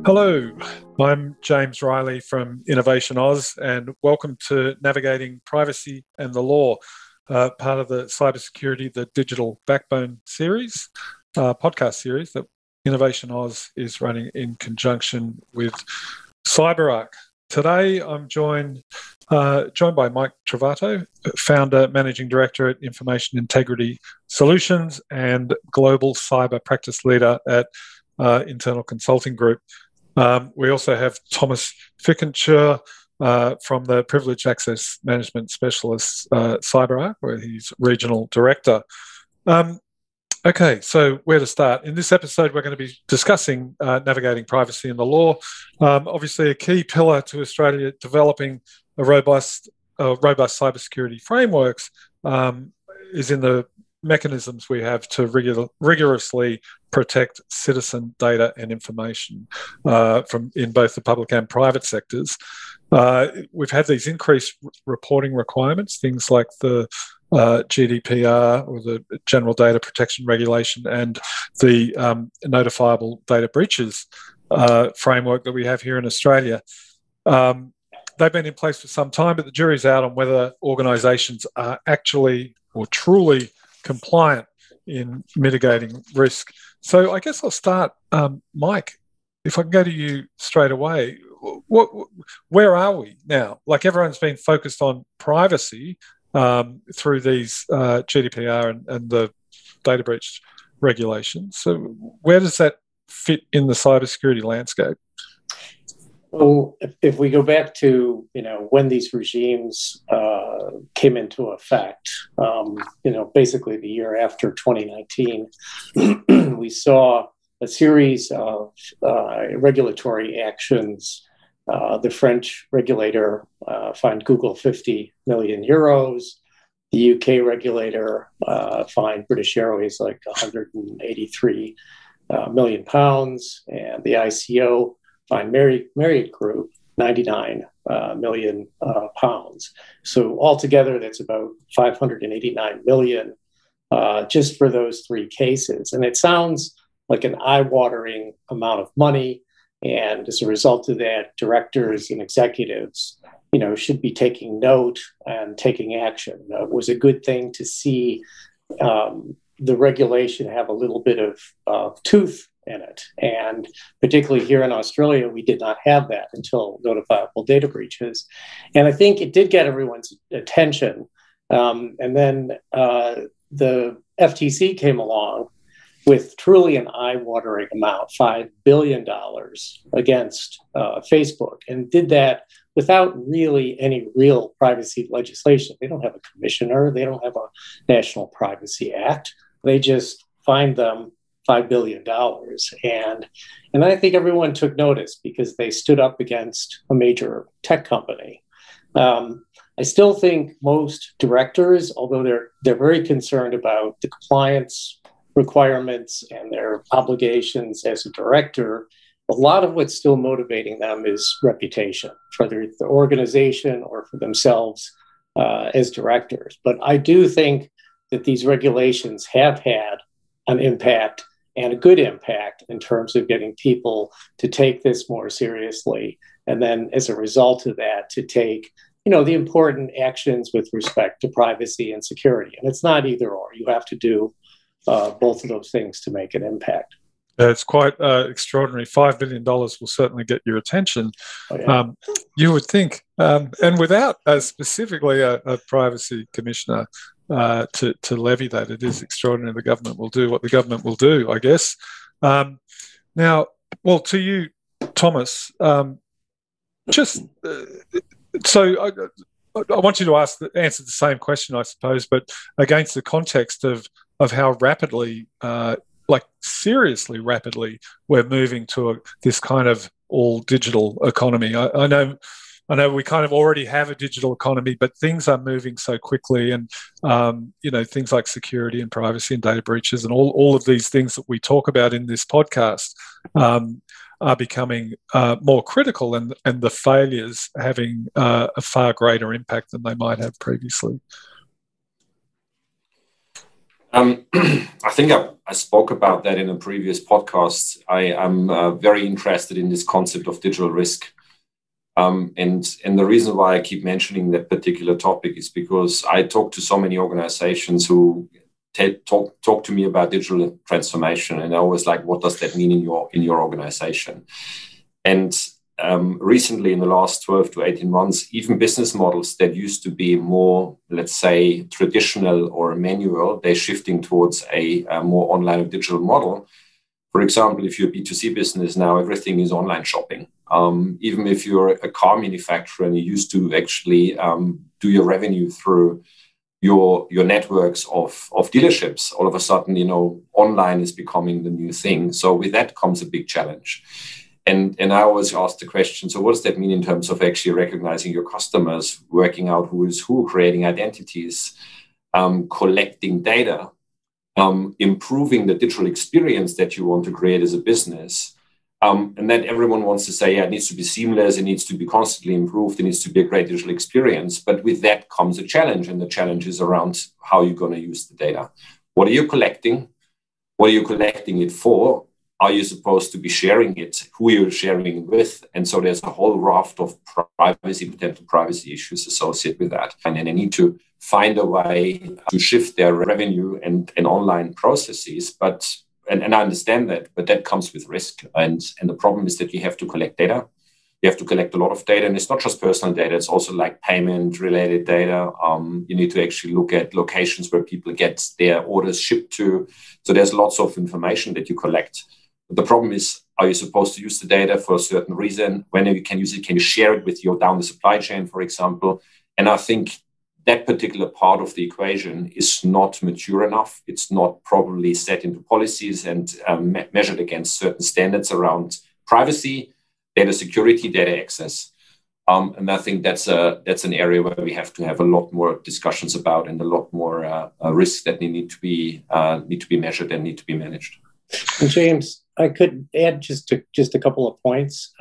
Hello, I'm James Riley from Innovation Oz, and welcome to Navigating Privacy and the Law, part of the Cybersecurity, the Digital Backbone series, podcast series that Innovation Oz is running in conjunction with CyberArk. Today, I'm joined by Mike Trovato, founder, managing director at Information Integrity Solutions and global cyber practice leader at Internal Consulting Group. We also have Thomas Fikentscher from the Privileged Access Management Specialist CyberArk, where he's regional director. Okay, so where to start? In this episode, we're going to be discussing navigating privacy in the law. Obviously, a key pillar to Australia developing a robust cybersecurity frameworks is in the mechanisms we have to rigorously protect citizen data and information from in both the public and private sectors. We've had these increased reporting requirements, things like the GDPR, or the General Data Protection Regulation, and the notifiable data breaches framework that we have here in Australia. They've been in place for some time, but the jury's out on whether organisations are actually or truly compliant in mitigating risk. So I guess I'll start, Mike, if I can go to you straight away. Where are we now? Like, everyone's been focused on privacy through these GDPR and the data breach regulations. So where does that fit in the cybersecurity landscape? Well, if we go back to, when these regimes came into effect, basically the year after 2019, we saw a series of regulatory actions. The French regulator fined Google 50 million euros. The UK regulator fined British Airways like 183 million pounds, and the ICO fined Marriott Group 99 million pounds. So altogether, that's about 589 million just for those three cases. And it sounds like an eye-watering amount of money. And as a result of that, directors and executives, should be taking note and taking action. It was a good thing to see the regulation have a little bit of tooth in it. And particularly here in Australia, we did not have that until notifiable data breaches. And I think it did get everyone's attention. And then the FTC came along with truly an eye-watering amount, $5 billion against Facebook, and did that without really any real privacy legislation. They don't have a commissioner. They don't have a National Privacy Act. They just fined them $5 billion. And I think everyone took notice because they stood up against a major tech company. I still think most directors, although they're very concerned about the compliance requirements and their obligations as a director, a lot of what's still motivating them is reputation, whether the organization or for themselves as directors. But I do think that these regulations have had an impact, and a good impact, in terms of getting people to take this more seriously. And then as a result of that, to take, the important actions with respect to privacy and security. And it's not either or. You have to do both of those things to make an impact. It's quite extraordinary. $5 billion will certainly get your attention. Oh, yeah. You would think, and without specifically a privacy commissioner to levy that, it is extraordinary. The government will do what the government will do, I guess. Now, well, to you, Thomas, so I want you to answer the same question, I suppose, but against the context of how rapidly, seriously rapidly, we're moving to this kind of all digital economy. I know we kind of already have a digital economy, but things are moving so quickly, and things like security and privacy and data breaches and all of these things that we talk about in this podcast are becoming more critical, and the failures having a far greater impact than they might have previously. I think I spoke about that in a previous podcast. I'm very interested in this concept of digital risk. And the reason why I keep mentioning that particular topic is because I talk to so many organizations who talk to me about digital transformation, and I always like, what does that mean in your organization? And recently, in the last 12 to 18 months, even business models that used to be more, let's say, traditional or manual, they're shifting towards a more online or digital model. For example, if you're a B2C business now, everything is online shopping. Even if you're a car manufacturer and you used to actually do your revenue through your networks of dealerships, all of a sudden, online is becoming the new thing. So with that comes a big challenge. And I always ask the question, so what does that mean in terms of actually recognizing your customers, working out who is who, creating identities, collecting data, improving the digital experience that you want to create as a business? And then everyone wants to say, yeah, it needs to be seamless, it needs to be constantly improved, it needs to be a great digital experience. But with that comes a challenge, and the challenge is around how you're going to use the data. What are you collecting? What are you collecting it for? Are you supposed to be sharing it? Who are you sharing it with? And so there's a whole raft of potential privacy issues associated with that. And then they need to find a way to shift their revenue and online processes. And I understand that, but that comes with risk. And the problem is that you have to collect data. You have to collect a lot of data, and it's not just personal data. It's also like payment-related data. You need to actually look at locations where people get their orders shipped to. So there's lots of information that you collect. But the problem is, are you supposed to use the data for a certain reason? When you can use it, can you share it with your down the supply chain, for example? And I think that particular part of the equation is not mature enough. It's not probably set into policies and measured against certain standards around privacy, data security, data access. And I think that's an area where we have to have a lot more discussions about, and a lot more risks that need to be measured and need to be managed. And James, I could add just a couple of points.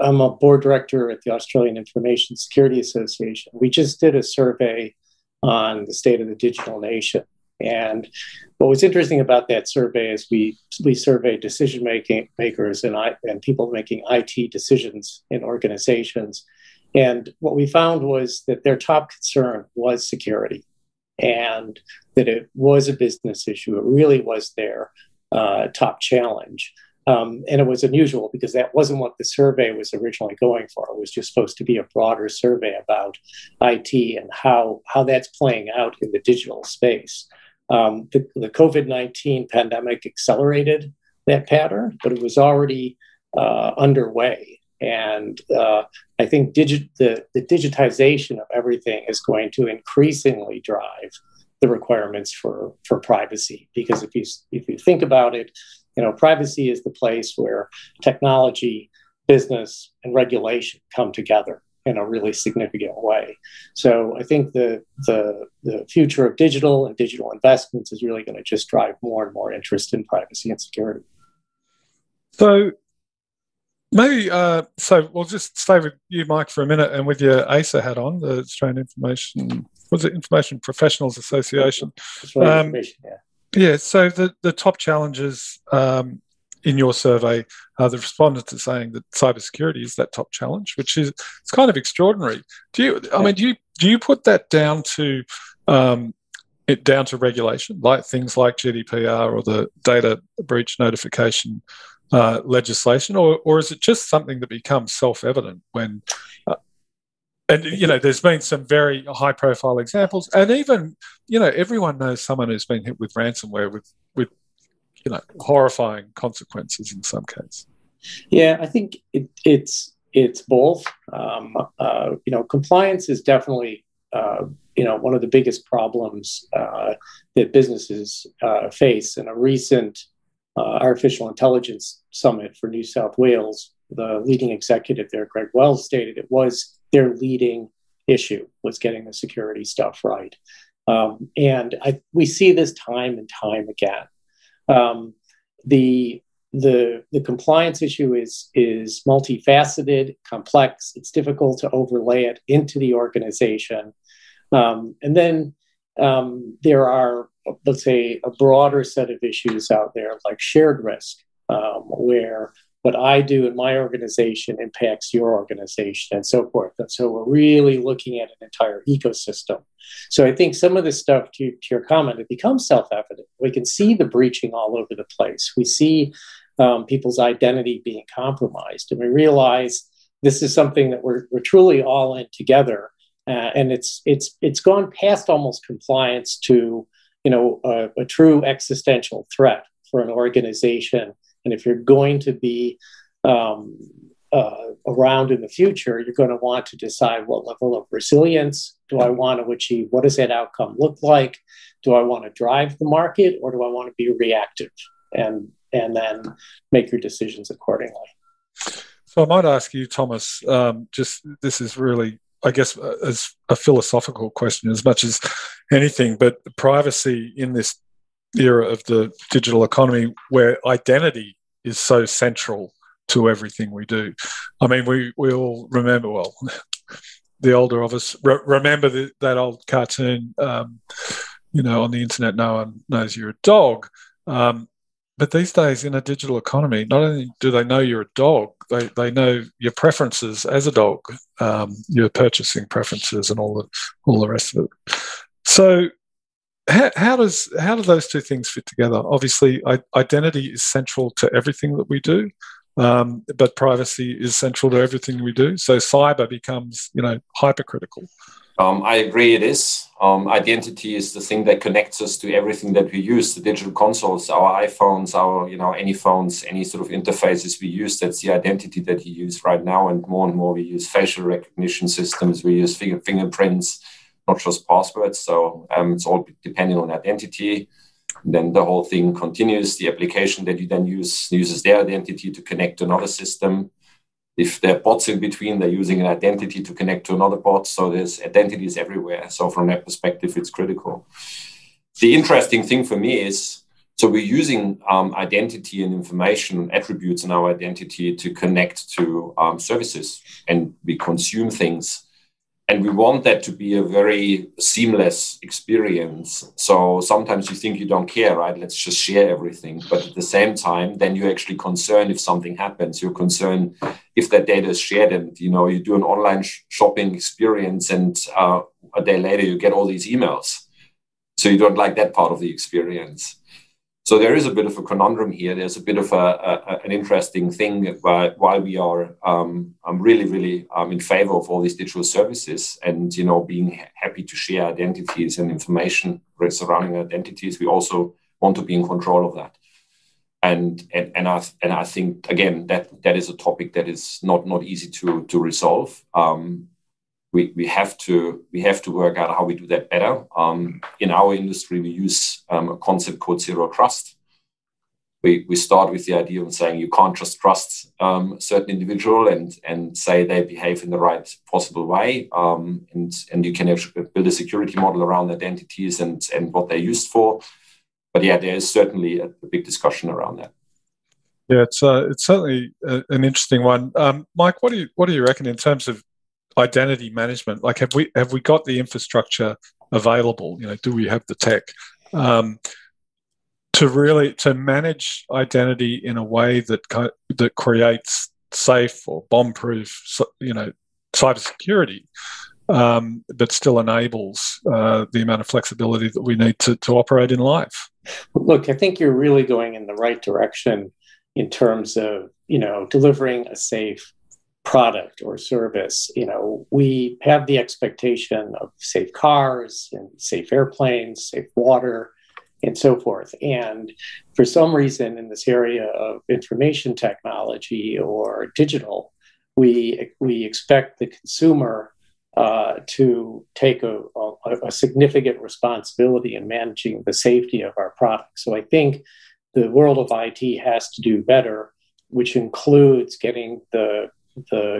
I'm a board director at the Australian Information Security Association. We just did a survey on the state of the digital nation. And what was interesting about that survey is we surveyed decision makers and people making IT decisions in organizations. And what we found was that their top concern was security, and that it was a business issue. It really was their top challenge. And it was unusual because that wasn't what the survey was originally going for. It was just supposed to be a broader survey about IT and how that's playing out in the digital space. The COVID-19 pandemic accelerated that pattern, but it was already underway. And I think the digitization of everything is going to increasingly drive the requirements for privacy. Because if you think about it, privacy is the place where technology, business, and regulation come together in a really significant way. So I think the future of digital and digital investments is really going to just drive more and more interest in privacy and security. So maybe, so we'll just stay with you, Mike, for a minute, and with your ASA hat on, the Australian Information Professionals Association. Yeah, so the top challenges in your survey, the respondents are saying that cybersecurity is that top challenge, which is it's kind of extraordinary. Do you put that down to regulation, like things like GDPR or the data breach notification legislation, or is it just something that becomes self-evident when? And, there's been some very high-profile examples. And even, everyone knows someone who's been hit with ransomware with horrifying consequences in some cases. Yeah, I think it's both. Compliance is definitely, one of the biggest problems that businesses face. In a recent artificial intelligence summit for New South Wales, the leading executive there, Greg Wells, stated it was their leading issue was getting the security stuff right. And we see this time and time again. The compliance issue is multifaceted, complex. It's difficult to overlay it into the organization. And then, there are, let's say, a broader set of issues out there like shared risk, where what I do in my organization impacts your organization and so forth. And so we're really looking at an entire ecosystem. So I think some of this stuff, to your comment, it becomes self-evident. We can see the breaching all over the place. We see people's identity being compromised. And we realize this is something that we're truly all in together. And it's gone past almost compliance to, a true existential threat for an organization. And if you're going to be around in the future, you're going to want to decide what level of resilience do I want to achieve? What does that outcome look like? Do I want to drive the market, or do I want to be reactive? And then make your decisions accordingly. So I might ask you, Thomas, this is really, I guess, as a philosophical question as much as anything, but privacy in this era of the digital economy where identity is so central to everything we do. I mean, we all remember, well, the older of us remember that old cartoon, on the internet, no one knows you're a dog. But these days in a digital economy, not only do they know you're a dog, they know your preferences as a dog, your purchasing preferences and all the rest of it. So how do those two things fit together? Obviously, identity is central to everything that we do, but privacy is central to everything we do. So cyber becomes, hypercritical. I agree it is. Identity is the thing that connects us to everything that we use, the digital consoles, our iPhones, our, any phones, any sort of interfaces we use. That's the identity that you use right now. And more we use facial recognition systems. We use fingerprints, not just passwords. So it's all depending on identity. And then the whole thing continues. The application that you then uses their identity to connect to another system. If there are bots in between, they're using an identity to connect to another bot. So there's identities everywhere. So from that perspective, it's critical. The interesting thing for me is, so we're using identity and information attributes in our identity to connect to services, and we consume things. And we want that to be a very seamless experience. So sometimes you think you don't care, right? Let's just share everything. But at the same time, then you're actually concerned if something happens. You're concerned if that data is shared and, you do an online shopping experience and a day later you get all these emails. So you don't like that part of the experience. So there is a bit of a conundrum here. There's a bit of an interesting thing while we are I'm really in favor of all these digital services and, being happy to share identities and information surrounding identities. We also want to be in control of that. And I think, again, that is a topic that is not easy to resolve. We have to work out how we do that better. In our industry, we use a concept called zero trust. We start with the idea of saying you can't just trust a certain individual and say they behave in the right possible way. And you can actually build a security model around identities and what they're used for. But yeah, there is certainly a big discussion around that. Yeah, it's certainly an interesting one. Mike, what do you reckon in terms of identity management? Like, have we got the infrastructure available? Do we have the tech to manage identity in a way that creates safe or bomb-proof, cybersecurity, but still enables the amount of flexibility that we need to operate in life? Look, I think you're really going in the right direction in terms of delivering a safe product or service. We have the expectation of safe cars and safe airplanes, safe water, and so forth. And for some reason in this area of information technology or digital, we expect the consumer to take a significant responsibility in managing the safety of our products. So I think the world of IT has to do better, which includes getting the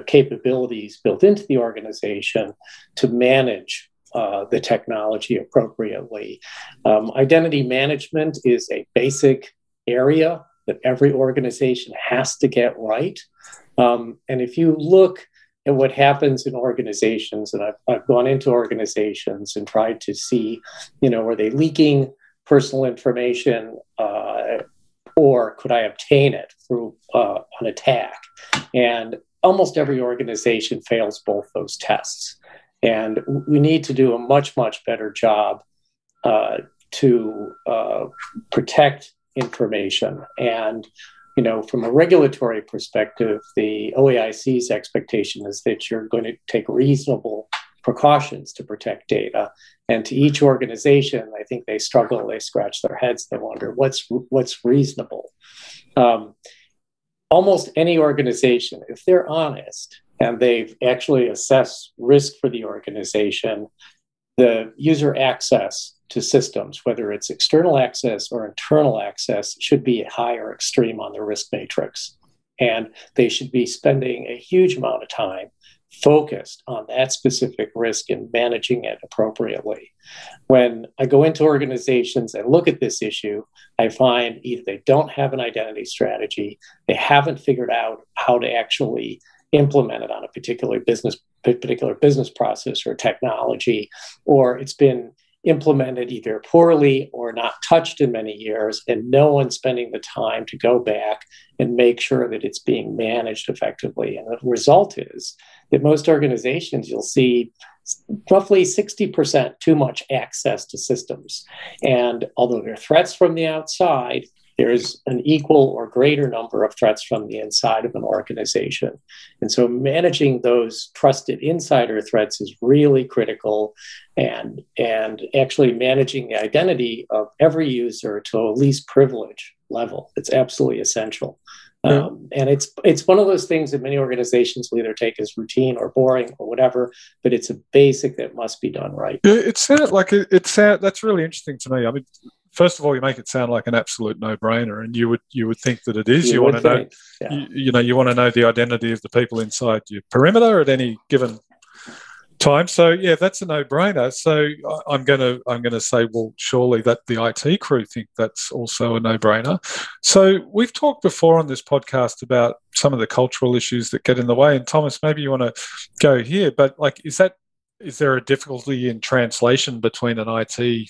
capabilities built into the organization to manage the technology appropriately. Identity management is a basic area that every organization has to get right. And if you look what happens in organizations, and I've gone into organizations and tried to see, are they leaking personal information, or could I obtain it through an attack? And almost every organization fails both those tests. And we need to do a much, much better job to protect information. And, from a regulatory perspective, the OAIC's expectation is that you're going to take reasonable precautions to protect data. And to each organization, I think they struggle, they scratch their heads, they wonder what's reasonable. Almost any organization, if they're honest and they've actually assessed risk for the organization, the user access to systems, whether it's external access or internal access, should be high or extreme on the risk matrix. And they should be spending a huge amount of time focused on that specific risk and managing it appropriately. When I go into organizations and look at this issue, I find either they don't have an identity strategy, they haven't figured out how to actually implement it on a particular business process or technology, or it's been implemented either poorly or not touched in many years, and no one's spending the time to go back and make sure that it's being managed effectively. And the result is that most organizations, you'll see roughly 60% too much access to systems. And although there are threats from the outside, there's an equal or greater number of threats from the inside of an organization. And so managing those trusted insider threats is really critical, and actually managing the identity of every user to a least privilege level. It's absolutely essential. Yeah. And it's one of those things that many organizations will either take as routine or boring or whatever, but it's a basic that must be done right. It sounds like that's really interesting to me. I mean, first of all, you make it sound like an absolute no-brainer, and you would think that it is. You want to know, yeah. You want to know the identity of the people inside your perimeter at any given time. So yeah, that's a no-brainer. So I'm going to say, well, surely that the IT crew think that's also a no-brainer. So we've talked before on this podcast about some of the cultural issues that get in the way. And Thomas, maybe you want to go here, but is there a difficulty in translation between an IT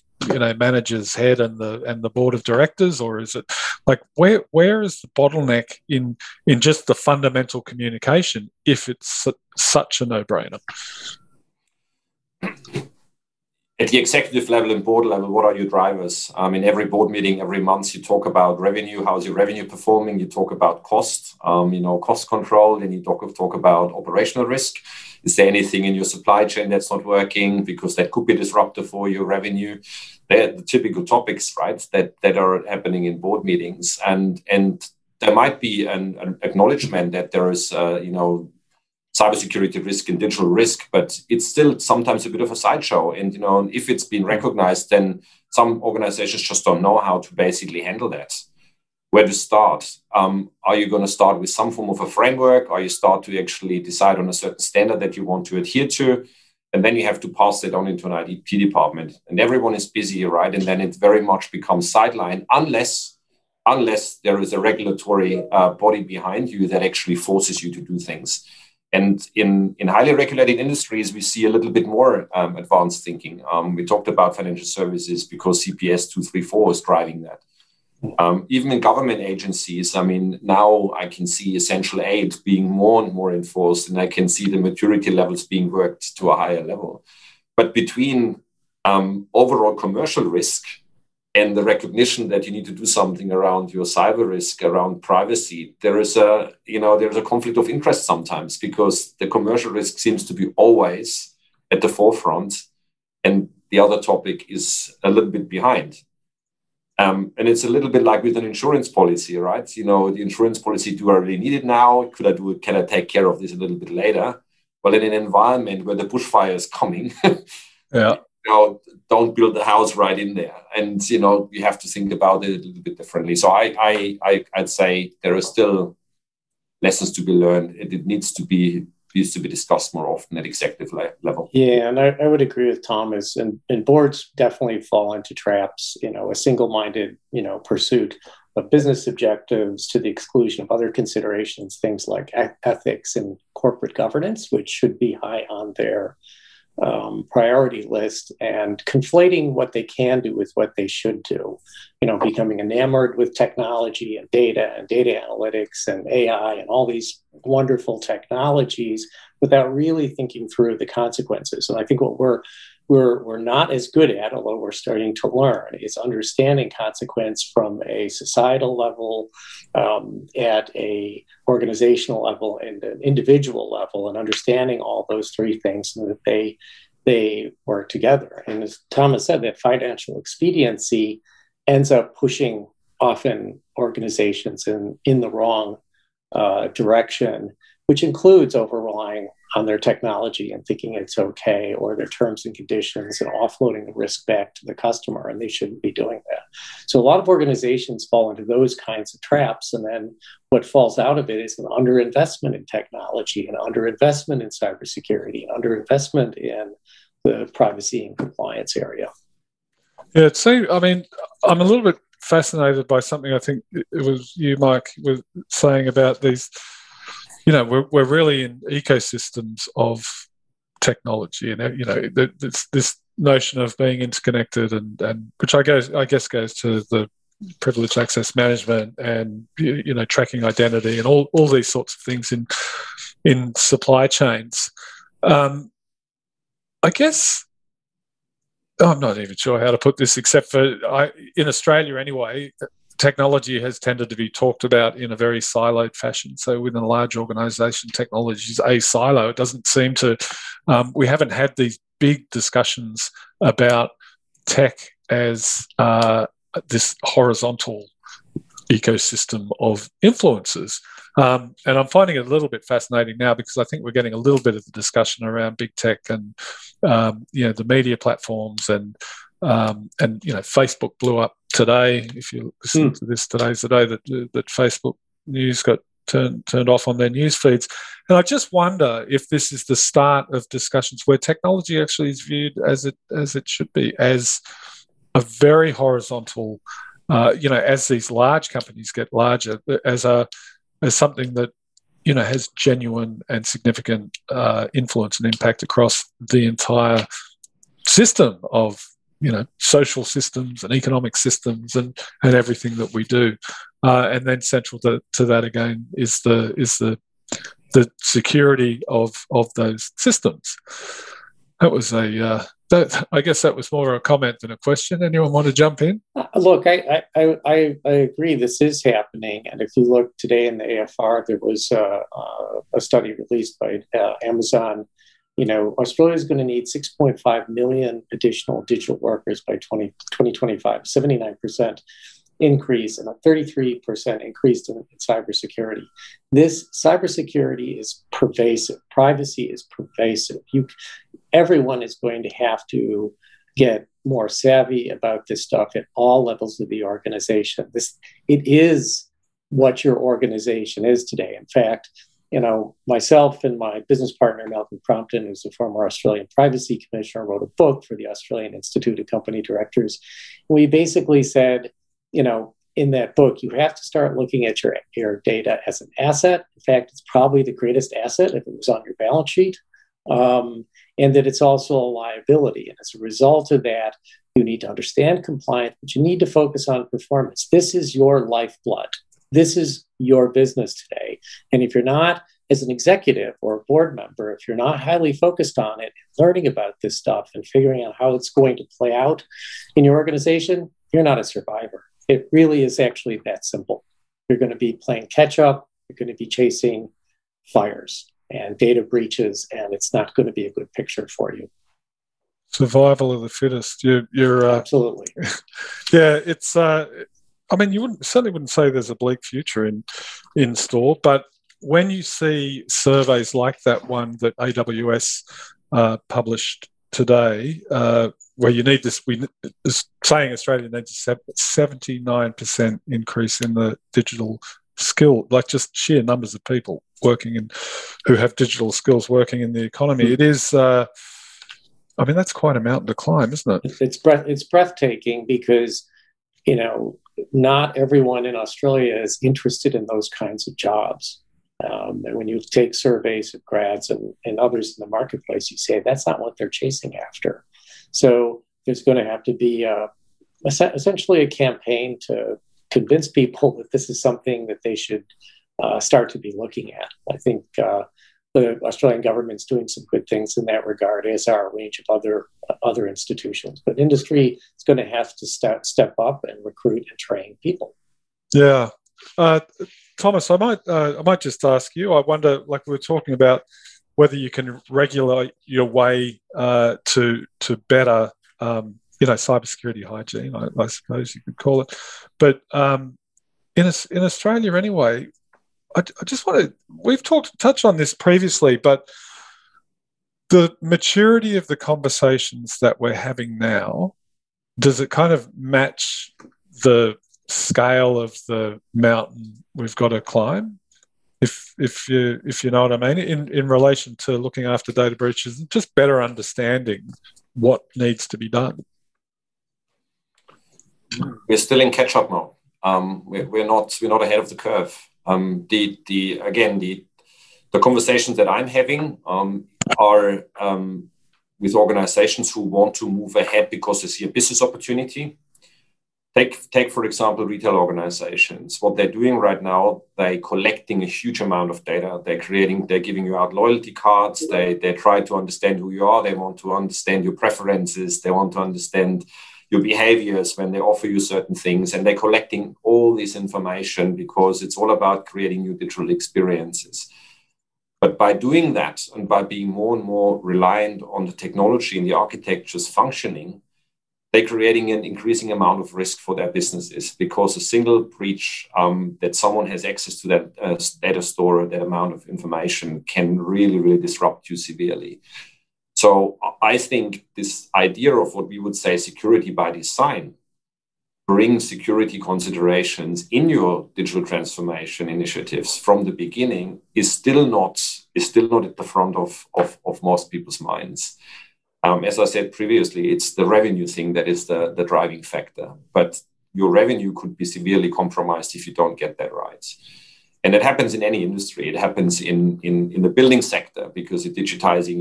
manager's head and the board of directors, or is it like where is the bottleneck in just the fundamental communication if it's such a no-brainer? At the executive level and board level, what are your drivers? In every board meeting, every month, you talk about revenue. How's your revenue performing? You talk about cost, cost control. Then you talk about operational risk. Is there anything in your supply chain that's not working? Because that could be disruptive for your revenue. They're the typical topics, right, that are happening in board meetings. And there might be an acknowledgement that there is, cybersecurity risk and digital risk, but it's still sometimes a bit of a sideshow. And, if it's been recognized, then some organizations just don't know how to basically handle that. Where to start? Are you going to start with some form of a framework? Or you start to actually decide on a certain standard that you want to adhere to? And then you have to pass that on into an IT department. And everyone is busy, right? And then it very much becomes sidelined unless there is a regulatory body behind you that actually forces you to do things. And in highly regulated industries, we see a little bit more advanced thinking. We talked about financial services because CPS 234 is driving that. Even in government agencies, now I can see essential aid being more and more enforced, and I can see the maturity levels being worked to a higher level. But between overall commercial risk and the recognition that you need to do something around your cyber risk, around privacy, there is a conflict of interest sometimes, because the commercial risk seems to be always at the forefront, and the other topic is a little bit behind. And it's a little bit like with an insurance policy, right? The insurance policy, do I really need it now? Can I take care of this a little bit later? Well, in an environment where the bushfire is coming, yeah. Don't build the house right in there. And, you have to think about it a little bit differently. So I'd say there are still lessons to be learned. It needs to be discussed more often at executive level. Yeah, and I would agree with Thomas. And boards definitely fall into traps, a single-minded, pursuit business objectives to the exclusion of other considerations, things like ethics and corporate governance, which should be high on their priority list, and conflating what they can do with what they should do. Becoming enamored with technology and data analytics and AI and all these wonderful technologies without really thinking through the consequences. And I think what we're not as good at, although we're starting to learn, is understanding consequence from a societal level, at a organizational level, and an individual level, and understanding all those three things so that they work together. And as Thomas said, that financial expediency ends up pushing often organizations in the wrong direction, which includes over-relying on their technology and thinking it's okay, or their terms and conditions, and offloading the risk back to the customer, and they shouldn't be doing that. So a lot of organizations fall into those kinds of traps, and then what falls out of it is an underinvestment in technology, an underinvestment in cybersecurity, an underinvestment in the privacy and compliance area. Yeah, I'm a little bit fascinated by something I think it was you, Mike, was saying about these. We're really in ecosystems of technology, and this notion of being interconnected, and which I guess goes to the privileged access management and tracking identity and all these sorts of things in supply chains. I guess I'm not even sure how to put this, except for in Australia anyway, technology has tended to be talked about in a very siloed fashion. So within a large organisation, technology is a silo. It doesn't seem to, we haven't had these big discussions about tech as this horizontal ecosystem of influences. And I'm finding it a little bit fascinating now, because I think we're getting a little bit of the discussion around big tech and the media platforms, and Facebook blew up today. If you listen to this, today's the day that Facebook News got turned off on their news feeds. And I just wonder if this is the start of discussions where technology actually is viewed as it should be, as a very horizontal, as these large companies get larger, as something that has genuine and significant influence and impact across the entire system of social systems and economic systems and everything that we do. And then central to that again is the security of those systems. That was I guess that was more a comment than a question. Anyone want to jump in? Look, I agree this is happening. And if you look today in the AFR, there was a study released by Amazon. Australia is going to need 6.5 million additional digital workers by 2025, 79% increase, and a 33% increase in cybersecurity. This cybersecurity is pervasive. Privacy is pervasive. Everyone is going to have to get more savvy about this stuff at all levels of the organization. It is what your organization is today. In fact, myself and my business partner, Malcolm Crompton, who's a former Australian privacy commissioner, wrote a book for the Australian Institute of Company Directors. We basically said, in that book, you have to start looking at your data as an asset. In fact, it's probably the greatest asset if it was on your balance sheet, and that it's also a liability. And as a result of that, you need to understand compliance, but you need to focus on performance. This is your lifeblood. This is your business today. And if you're not, as an executive or a board member, if you're not highly focused on it, learning about this stuff and figuring out how it's going to play out in your organization, you're not a survivor. It really is actually that simple. You're going to be playing catch up. You're going to be chasing fires and data breaches, and it's not going to be a good picture for you. Survival of the fittest. You're absolutely. Yeah, it's. You certainly wouldn't say there's a bleak future in store, but when you see surveys like that one that AWS published today, where you need this, saying Australia needs a 79% increase in the digital skill, like just sheer numbers of people working who have digital skills working in the economy. It is, that's quite a mountain to climb, isn't it? It's breathtaking because, not everyone in Australia is interested in those kinds of jobs. And when you take surveys of grads and others in the marketplace, you say that's not what they're chasing after. So there's going to have to be essentially a campaign to convince people that this is something that they should start to be looking at. I think the Australian government's doing some good things in that regard, as are a range of other institutions. But industry is going to have to step up and recruit and train people. Yeah. Thomas, I might just ask you, I wonder, like we were talking about, whether you can regulate your way to better, cybersecurity hygiene, I suppose you could call it. But in Australia anyway, I just want to, we've touched on this previously, but the maturity of the conversations that we're having now, does it kind of match the scale of the mountain we've got to climb? If you know what I mean, in relation to looking after data breaches, just better understanding what needs to be done. We're still in catch-up mode. We're not ahead of the curve. The conversations that I'm having are with organizations who want to move ahead because they see a business opportunity. Take for example, retail organizations. What they're doing right now, they're collecting a huge amount of data. They're giving you out loyalty cards. They try to understand who you are. They want to understand your preferences. They want to understand your behaviors when they offer you certain things. And they're collecting all this information because it's all about creating new digital experiences. But by doing that and by being more and more reliant on the technology and the architectures functioning, they're creating an increasing amount of risk for their businesses, because a single breach that someone has access to that data store or that amount of information can really, really disrupt you severely. So I think this idea of what we would say security by design brings security considerations in your digital transformation initiatives from the beginning is still not at the front of most people's minds. As I said previously, it's the revenue thing that is the driving factor. But your revenue could be severely compromised if you don't get that right. And that happens in any industry. It happens in the building sector because you're digitizing,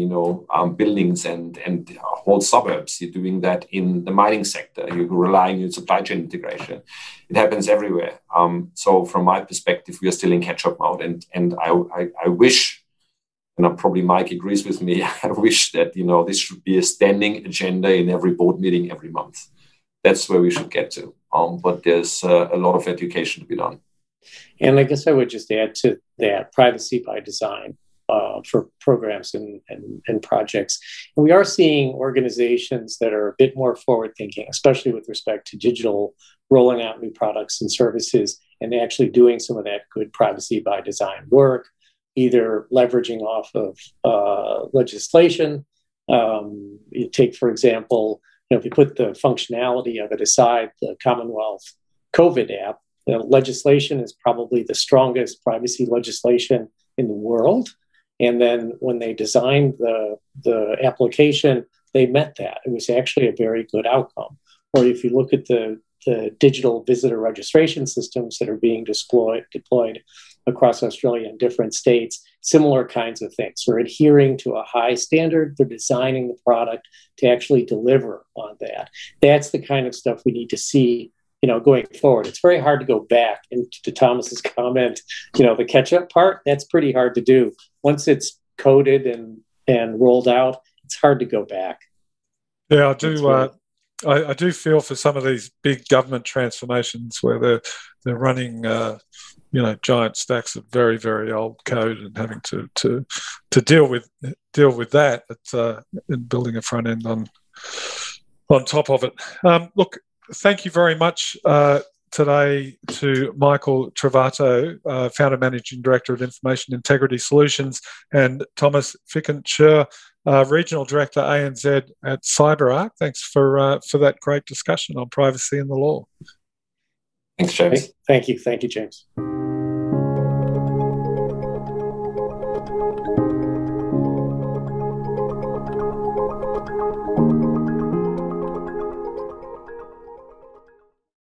buildings and whole suburbs. You're doing that in the mining sector. You're relying on supply chain integration. It happens everywhere. So from my perspective, we are still in catch-up mode. And I wish, and probably Mike agrees with me, I wish that, this should be a standing agenda in every board meeting every month. That's where we should get to. But there's a lot of education to be done. And I guess I would just add to that privacy by design for programs and projects. And we are seeing organizations that are a bit more forward-thinking, especially with respect to digital, rolling out new products and services, and actually doing some of that good privacy by design work, either leveraging off of legislation. You take, for example, if you put the functionality of it aside, the Commonwealth COVID app, the legislation is probably the strongest privacy legislation in the world. And then when they designed the application, they met that. It was actually a very good outcome. Or if you look at the digital visitor registration systems that are being deployed across Australia in different states, similar kinds of things. They're adhering to a high standard. They're designing the product to actually deliver on that. That's the kind of stuff we need to see, going forward. It's very hard to go back. And to Thomas's comment, the catch-up part, that's pretty hard to do. Once it's coded and rolled out, it's hard to go back. Yeah, I do feel for some of these big government transformations where they're running giant stacks of very, very old code and having to deal with that and building a front end on top of it. Look, thank you very much today to Michael Trovato, Founder Managing Director of Information Integrity Solutions, and Thomas Fikentscher, Regional Director ANZ at CyberArk. Thanks for that great discussion on privacy and the law. Thanks, James. Thank you, James.